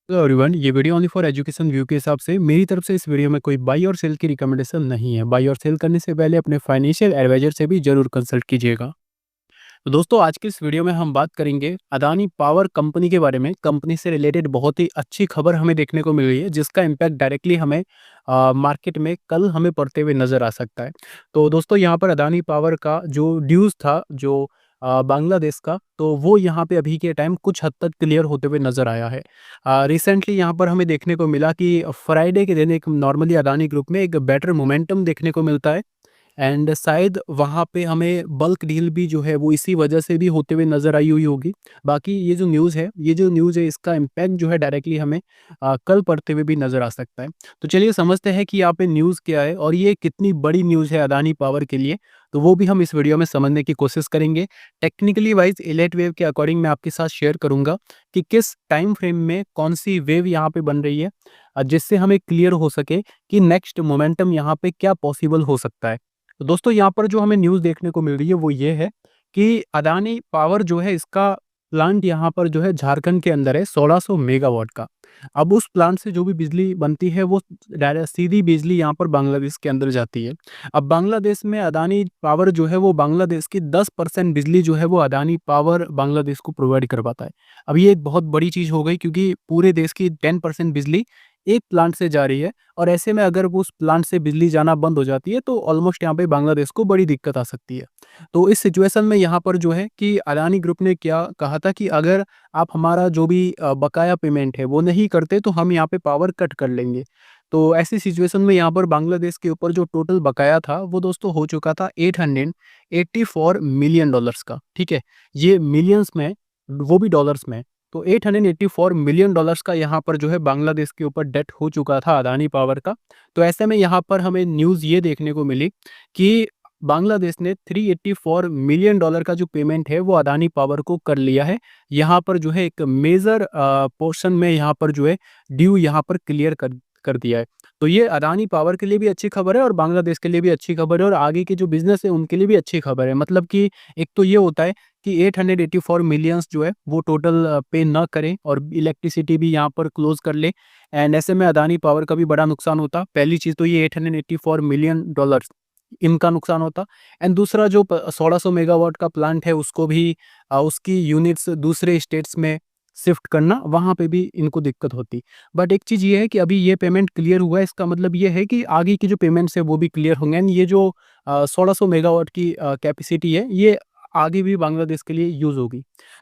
Hello everyone, ये video only for education view के हिसाब से मेरी तरफ से इस वीडियो में कोई बाई और सेल की रिकमेंडेशन नहीं है। बाई और सेल करने से पहले अपने फाइनेंशियल एडवाइजर से भी जरूर कंसल्ट कीजिएगा। तो दोस्तों, आज की इस वीडियो में हम बात करेंगे अदानी पावर कंपनी के बारे में। कंपनी से रिलेटेड बहुत ही अच्छी खबर हमें देखने को मिल रही है, जिसका इम्पैक्ट डायरेक्टली हमें मार्केट में कल हमें पड़ते हुए नजर आ सकता है। तो दोस्तों, यहाँ पर अदानी पावर का जो ड्यूज था, जो बांग्लादेश का, तो वो यहाँ पे अभी के टाइम कुछ हद तक क्लियर होते हुए नजर आया है। रिसेंटली यहाँ पर हमें देखने को मिला कि फ्राइडे के दिन एक नॉर्मली अदानी ग्रुप में एक बेटर मोमेंटम देखने को मिलता है। एंड शायद वहाँ पे हमें बल्क डील भी जो है वो इसी वजह से भी होते हुए नज़र आई हुई होगी। बाकी ये जो न्यूज़ है इसका इम्पैक्ट जो है डायरेक्टली हमें कल पड़ते हुए भी नज़र आ सकता है। तो चलिए समझते हैं कि यहाँ पे न्यूज़ क्या है और ये कितनी बड़ी न्यूज़ है अदानी पावर के लिए। तो वो भी हम इस वीडियो में समझने की कोशिश करेंगे। टेक्निकली वाइज़ एलियट वेव के अकॉर्डिंग मैं आपके साथ शेयर करूँगा कि किस टाइम फ्रेम में कौन-सी वेव यहाँ पे बन रही है, जिससे हमें क्लियर हो सके कि नेक्स्ट मोमेंटम यहाँ पे क्या पॉसिबल हो सकता है। तो दोस्तों, यहाँ पर जो हमें न्यूज़ देखने को मिल रही है वो ये है कि अदानी पावर जो है इसका प्लांट यहाँ पर जो है झारखंड के अंदर है 1600 मेगावाट का। अब उस प्लांट से जो भी बिजली बनती है वो डायरेक्ट सीधी बिजली यहाँ पर बांग्लादेश के अंदर जाती है। अब बांग्लादेश में अदानी पावर जो है वो बांग्लादेश की 10% बिजली जो है वो अदानी पावर बांग्लादेश को प्रोवाइड करवाता है। अब ये एक बहुत बड़ी चीज़ हो गई, क्योंकि पूरे देश की 10% बिजली एक प्लांट से जा रही है। और ऐसे में अगर वो उस प्लांट से बिजली जाना बंद हो जाती है तो ऑलमोस्ट यहाँ पे बांग्लादेश को बड़ी दिक्कत आ सकती है। तो इस सिचुएशन में यहाँ पर जो है कि अडानी ग्रुप ने क्या कहा था कि अगर आप हमारा जो भी बकाया पेमेंट है वो नहीं करते तो हम यहाँ पे पावर कट कर लेंगे। तो ऐसी सिचुएशन में यहाँ पर बांग्लादेश के ऊपर जो टोटल बकाया था वो दोस्तों हो चुका था $884 मिलियन का। ठीक है, ये मिलियंस में, वो भी डॉलर्स में। तो $884 मिलियन का यहाँ पर जो है बांग्लादेश के ऊपर डेट हो चुका था अदानी पावर का। तो ऐसे में यहाँ पर हमें न्यूज़ ये देखने को मिली कि बांग्लादेश ने $384 मिलियन का जो पेमेंट है वो अदानी पावर को कर लिया है। यहाँ पर जो है एक मेजर पोर्शन में यहाँ पर जो है ड्यू यहाँ पर क्लियर कर दिया है। तो ये अदानी पावर के लिए भी अच्छी खबर है और बांग्लादेश के लिए भी अच्छी खबर है और आगे के जो बिजनेस है उनके लिए भी अच्छी खबर है। मतलब कि एक तो ये होता है कि 884 मिलियंस जो है वो टोटल पे ना करें और इलेक्ट्रिसिटी भी यहाँ पर क्लोज कर ले। एंड ऐसे में अदानी पावर का भी बड़ा नुकसान होता। पहली चीज़ तो ये $884 मिलियन इनका नुकसान होता। एंड दूसरा जो 1600 मेगावाट का प्लांट है उसको भी उसकी यूनिट्स दूसरे स्टेट्स में शिफ्ट करना, वहाँ पे भी इनको दिक्कत होती। बट एक चीज़ ये है कि अभी ये पेमेंट क्लियर हुआ है, इसका मतलब ये है कि आगे की जो पेमेंट्स है वो भी क्लियर होंगे। एंड ये जो 1600 मेगावाट की कैपेसिटी है ये आगे भी बांग्लादेश के लिए यूज़ होगी।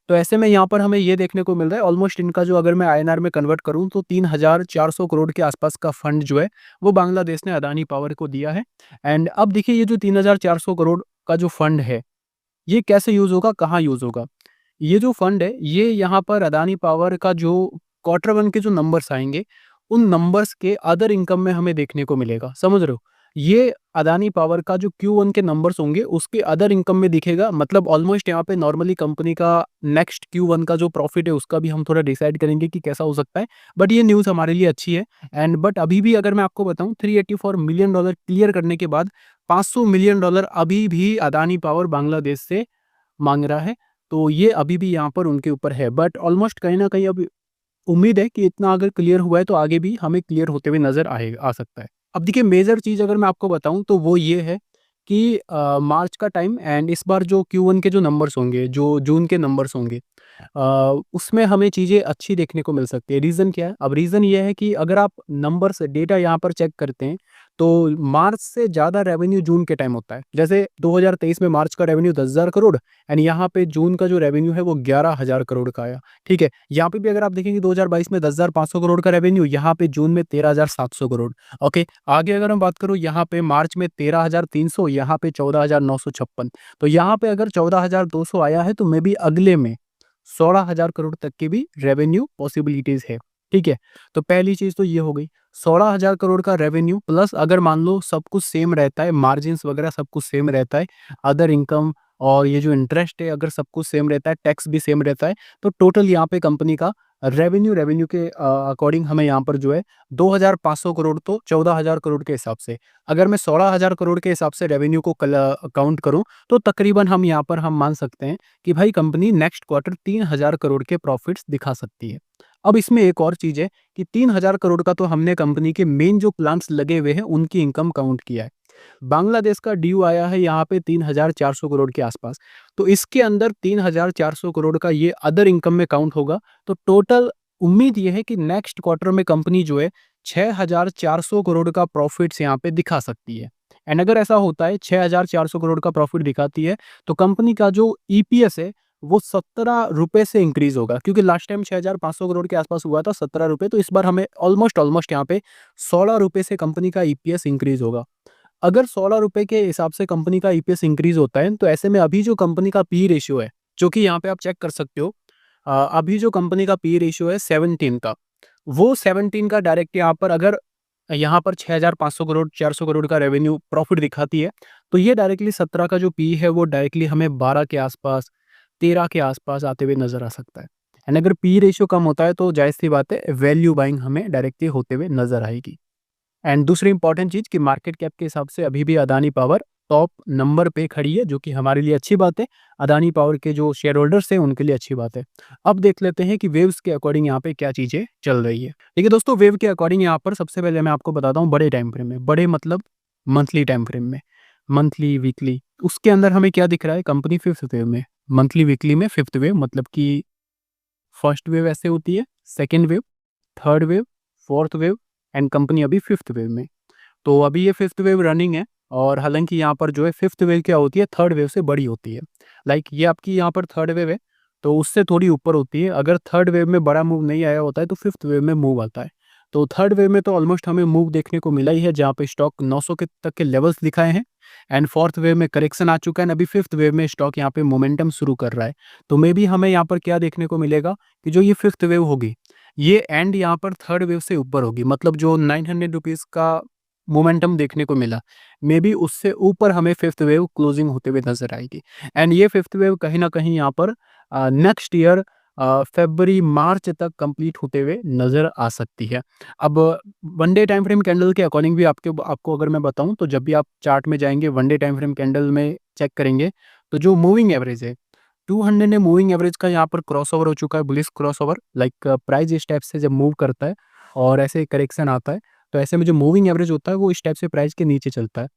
तो ऐसे में यहाँ पर हमें ये देखने को मिल रहा है ऑलमोस्ट इनका जो, अगर मैं आईएनआर में कन्वर्ट करूँ तो 3400 करोड़ के आसपास का फंड जो है वो बांग्लादेश ने अदानी पावर को दिया है। एंड अब देखिए ये जो 3400 करोड़ का जो फंड है ये कैसे यूज़ होगा, कहाँ यूज़ होगा? ये जो फंड है ये यहाँ पर अदानी पावर का जो क्वार्टर वन के जो नंबर्स आएँगे, उन नंबर्स के अदर इनकम में हमें देखने को मिलेगा, समझ रहे हो? ये अदानी पावर का जो Q1 के नंबर्स होंगे उसके अदर इनकम में दिखेगा। मतलब ऑलमोस्ट यहाँ पे नॉर्मली कंपनी का नेक्स्ट Q1 का जो प्रॉफिट है उसका भी हम थोड़ा डिसाइड करेंगे कि कैसा हो सकता है। बट ये न्यूज़ हमारे लिए अच्छी है। एंड बट अभी भी अगर मैं आपको बताऊँ, $384 मिलियन क्लियर करने के बाद $500 मिलियन अभी भी अदानी पावर बांग्लादेश से माँग रहा है। तो ये अभी भी यहाँ पर उनके ऊपर है। बट ऑलमोस्ट कहीं न कहीं अब उम्मीद है कि इतना अगर क्लियर हुआ है तो आगे भी हमें क्लियर होते हुए नज़र आ सकता है। अब देखिए मेजर चीज़ अगर मैं आपको बताऊँ तो वो ये है कि मार्च का टाइम एंड इस बार जो Q1 के जो नंबर्स होंगे, जो जून के नंबर्स होंगे, उसमें हमें चीज़ें अच्छी देखने को मिल सकती है। रीज़न क्या है? अब रीज़न ये है कि अगर आप नंबर्स डेटा यहाँ पर चेक करते हैं तो मार्च से ज़्यादा रेवेन्यू जून के टाइम होता है। जैसे 2023 में मार्च का रेवेन्यू 10,000 करोड़ एंड यहाँ पे जून का जो रेवेन्यू है वो 11,000 करोड़ का आया। ठीक है? यहाँ पे भी अगर आप देखेंगे 2022 में 10,500 करोड़ का रेवेन्यू, यहाँ पे जून में 13,700 करोड़। ओके, आगे अगर मैं बात करूँ यहाँ पे मार्च में 13,300, यहाँ पे 14,956। तो यहाँ पे अगर 14,200 आया है तो मे बी अगले में 16,000 करोड़ तक की भी रेवेन्यू पॉसिबिलिटीज़ है। ठीक है? तो पहली चीज़ तो ये हो गई। 16,000 करोड़ का रेवेन्यू प्लस अगर मान लो सब कुछ सेम रहता है, मार्जिन्स वगैरह सब कुछ सेम रहता है, अदर इनकम और ये जो इंटरेस्ट है अगर सब कुछ सेम रहता है, टैक्स भी सेम रहता है, तो टोटल यहाँ पे कंपनी का रेवेन्यू के अकॉर्डिंग हमें यहाँ पर जो है 2500 करोड़ तो 14,000 करोड़ के हिसाब से, अगर मैं 16,000 करोड़ के हिसाब से रेवेन्यू को काउंट करूँ, तो तकरीबन हम यहाँ पर हम मान सकते हैं कि भाई कंपनी नेक्स्ट क्वार्टर 3,000 करोड़ के प्रॉफिट्स दिखा सकती है। अब इसमें एक और चीज़ है कि 3,000 करोड़ का तो हमने कंपनी के मेन जो प्लांट्स लगे हुए हैं उनकी इनकम काउंट किया है। बांग्लादेश का ड्यू आया है यहाँ पे 3,400 करोड़ के आसपास। तो इसके अंदर 3,400 करोड़ का ये अदर इनकम में काउंट होगा। तो टोटल उम्मीद ये है कि नेक्स्ट क्वार्टर में कंपनी जो है 6,400 करोड़ का प्रॉफिट्स यहाँ पे दिखा सकती है। एंड अगर ऐसा होता है 6,400 करोड़ का प्रॉफिट दिखाती है, तो कंपनी का जो ईपीएस है वो 17 रुपए से इंक्रीज होगा, क्योंकि लास्ट टाइम 6,500 करोड़ के आसपास हुआ था 17 रुपए, तो इस बार हमें ऑलमोस्ट यहाँ पे 16 रुपए से कंपनी का ईपीएस इंक्रीज होगा। अगर 16 रुपए के हिसाब से कंपनी का ईपीएस इंक्रीज होता है, तो ऐसे में अभी जो कंपनी का पी रेशियो है, जो कि यहाँ पे आप चेक कर सकते हो, अभी जो कंपनी का पी रेशियो है 17 का, वो 17 का डायरेक्ट यहाँ पर 6,500 करोड़ 400 करोड़ का रेवेन्यू प्रॉफिट दिखाती है, तो ये डायरेक्टली 17 का जो पी है वो डायरेक्टली हमें 12 के आसपास 13 के आसपास आते हुए नजर आ सकता है। एंड अगर पी रेशियो कम होता है तो जाहिर सी बात है वैल्यू बाइंग हमें डायरेक्टली होते हुए नजर आएगी। एंड दूसरी इंपॉर्टेंट चीज़ कि मार्केट कैप के हिसाब से अभी भी अदानी पावर टॉप नंबर पे खड़ी है, जो कि हमारे लिए अच्छी बात है। अदानी पावर के जो शेयर होल्डर्स हैं उनके लिए अच्छी बात है। अब देख लेते हैं कि वेव्स के अकॉर्डिंग यहाँ पे क्या चीज़ें चल रही है। ठीक है दोस्तों, वेव के अकॉर्डिंग यहाँ पर सबसे पहले मैं आपको बताता हूँ बड़े टाइम फ्रेम में, बड़े मतलब मंथली टाइम फ्रेम में, मंथली वीकली, उसके अंदर हमें क्या दिख रहा है, कंपनी फिफ्थ वेव में, मंथली वीकली में फिफ्थ वेव, मतलब कि फर्स्ट वेव ऐसे होती है, second wave, third wave, fourth wave, and company अभी फिफ्थ वेव में। तो अभी ये फिफ्थ वेव रनिंग है, और हालांकि यहाँ पर जो है फिफ्थ वेव क्या होती है, थर्ड वेव से बड़ी होती है। लाइक ये आपकी यहाँ पर थर्ड वेव है, तो उससे थोड़ी ऊपर होती है। अगर थर्ड वेव में बड़ा मूव नहीं आया होता है तो फिफ्थ वेव में मूव आता है। तो थर्ड वेव में तो ऑलमोस्ट हमें मूव देखने को मिला ही है, जहाँ पे स्टॉक 900 के तक के लेवल्स दिखाए हैं। एंड फोर्थ वेव में करेक्शन आ चुका है, अभी फिफ्थ वेव में स्टॉक यहाँ पे मोमेंटम शुरू कर रहा है। तो मे भी हमें यहाँ पर क्या देखने को मिलेगा कि जो ये फिफ्थ वेव होगी, ये एंड यहाँ पर थर्ड वेव से ऊपर होगी, मतलब जो 900 रुपीज़ का मोमेंटम देखने को मिला, मे बी उससे ऊपर हमें फिफ्थ वेव क्लोजिंग होते हुए नजर आएगी। एंड ये फिफ्थ वेव कहीं ना कहीं यहाँ पर नेक्स्ट ईयर फरवरी मार्च तक कंप्लीट होते हुए नजर आ सकती है। अब one day time frame candle के अकॉर्डिंग भी आपको अगर मैं बताऊं, तो जब भी आप चार्ट में जाएंगे one day time frame candle में चेक करेंगे, तो जो मूविंग एवरेज है 200 ने मूविंग एवरेज का यहाँ पर क्रॉसओवर हो चुका है, बुलिश क्रॉसओवर। लाइक प्राइस इस टाइप से जब मूव करता है और ऐसे करेक्शन आता है, तो ऐसे में जो मूविंग एवरेज होता है वो इस टाइप से प्राइस के नीचे चलता है।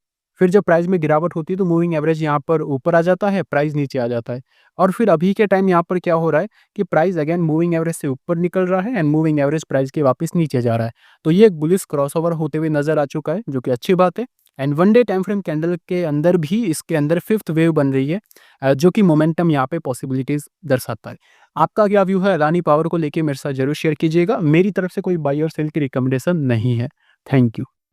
फिर जब प्राइस में गिरावट होती है तो मूविंग एवरेज यहाँ पर ऊपर आ जाता है, प्राइस नीचे आ जाता है। और फिर अभी के टाइम यहाँ पर क्या हो रहा है कि प्राइस अगेन मूविंग एवरेज से ऊपर निकल रहा है, एंड मूविंग एवरेज प्राइस के वापस नीचे जा रहा है। तो ये एक बुलिश क्रॉसओवर होते हुए नजर आ चुका है, जो कि अच्छी बात है। And one day time frame candle के अंदर भी इसके अंदर फिफ्थ वेव बन रही है, जो कि मोमेंटम यहाँ पे पॉसिबिलिटीज दर्शाता है। आपका क्या व्यू है अदानी पावर को लेके, मेरे साथ जरूर शेयर कीजिएगा। मेरी तरफ से कोई बाई और सेल की रिकमेंडेशन नहीं है। Thank you.